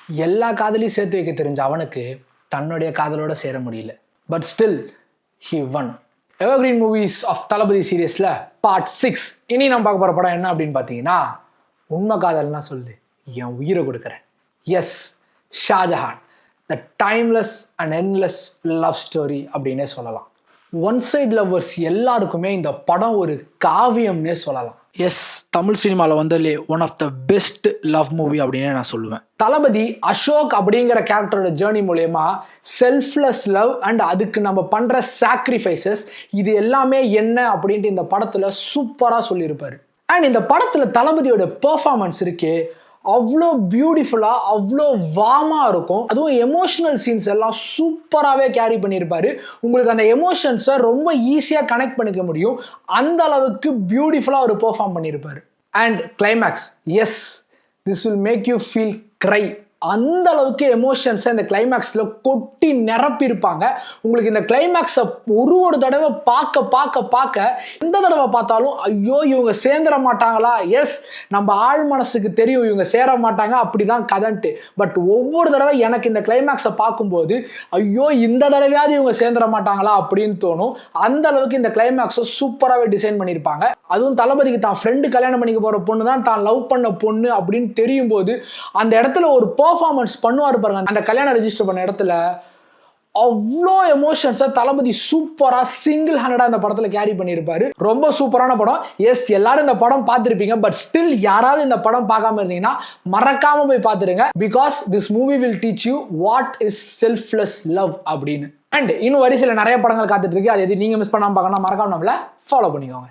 எல்லா காதலையும் சேர்த்து வைக்க தெரிஞ்ச அவனுக்கு தன்னுடைய காதலோட சேர முடியல. But still he won. Evergreen movies of Thalapathy சீரியஸில் பார்ட் 6 இனி நம்ம பார்க்க போகிற படம் என்ன அப்படின்னு பார்த்தீங்கன்னா, உண்மை காதல்னா சொல்லு என் உயிரை கொடுக்குறேன். Yes, Shahjahan, the timeless and endless love story அப்படின்னே சொல்லலாம். ஒன் சைட் லவ்வர்ஸ் எல்லாருக்குமே இந்த படம் ஒரு காவியம்னே சொல்லலாம். எஸ், தமிழ் சினிமாவில் வந்து one of the best love movie அப்படின்னு நான் சொல்லுவேன். தளபதி அசோக் அப்படிங்கிற கேரக்டரோட ஜேர்னி மூலயமா செல்ஃப்லெஸ் லவ் அண்ட் அதுக்கு நம்ம பண்ணுற சாக்ரிஃபைசஸ் இது எல்லாமே என்ன அப்படின்ட்டு இந்த படத்தில் சூப்பராக சொல்லியிருப்பாரு. அண்ட் இந்த படத்தில் தளபதியோட பெர்ஃபார்மன்ஸ் இருக்கே அவ்வளோ பியூட்டிஃபுல்லாக அவ்வளோ வார்மாக இருக்கும். அதுவும் எமோஷனல் சீன்ஸ் எல்லாம் சூப்பராகவே கேரி பண்ணியிருப்பாரு. உங்களுக்கு அந்த எமோஷன்ஸை ரொம்ப ஈஸியாக கனெக்ட் பண்ணிக்க முடியும். அந்த அளவுக்கு பியூட்டிஃபுல்லாக ஒரு பெர்ஃபார்ம் பண்ணியிருப்பாரு. And climax, yes, this will make you feel cry. அந்த அளவுக்கு எமோஷன்ஸை இந்த கிளைமேக்ஸில் கொட்டி நிரப்பியிருப்பாங்க. உங்களுக்கு இந்த கிளைமேக்ஸை ஒரு தடவை பார்க்க எந்த தடவை பார்த்தாலும் ஐயோ இவங்க சேர்ந்துட மாட்டாங்களா, எஸ் நம்ம ஆழ் மனசுக்கு தெரியும் இவங்க சேர மாட்டாங்க அப்படிதான் கதன்ட்டு. பட் ஒவ்வொரு தடவை எனக்கு இந்த கிளைமேக்ஸை பார்க்கும்போது ஐயோ இந்த தடவையாவது இவங்க சேர்ந்துட மாட்டாங்களா அப்படின்னு தோணும். அந்த அளவுக்கு இந்த கிளைமேக்ஸை சூப்பராகவே டிசைன் பண்ணியிருப்பாங்க. அதுவும் தளபதிக்கு தான் ஃப்ரெண்டு கல்யாணம் பண்ணிக்க போகிற பொண்ணு தான் தான் லவ் பண்ண பொண்ணு அப்படின்னு தெரியும் போது அந்த இடத்துல ஒரு பெர்ஃபார்மன்ஸ் பண்ணுவார் பாருங்க. அந்த கல்யாணம் ரெஜிஸ்டர் பண்ண இடத்துல அவ்வளோ எமோஷன்ஸை தளபதி சூப்பரா சிங்கிள் ஹேண்டடா இந்த படத்துல கேரி பண்ணியிருப்பாரு. ரொம்ப சூப்பரான படம். எஸ், எல்லாரும் இந்த படம் பார்த்துருப்பீங்க. பட் ஸ்டில் யாராவது இந்த படம் பார்க்காம இருந்தீங்கன்னா மறக்காம போய் பார்த்துருங்க. Because this movie will teach you what is selfless love அப்படின்னு. அண்ட் இன்னும் வரிசையில் நிறைய படங்கள் காத்துட்டு இருக்கு. அது எது நீங்க மிஸ் பண்ணாம பார்க்கணும் மறக்காம நம்மள ஃபாலோ பண்ணிக்கோங்க.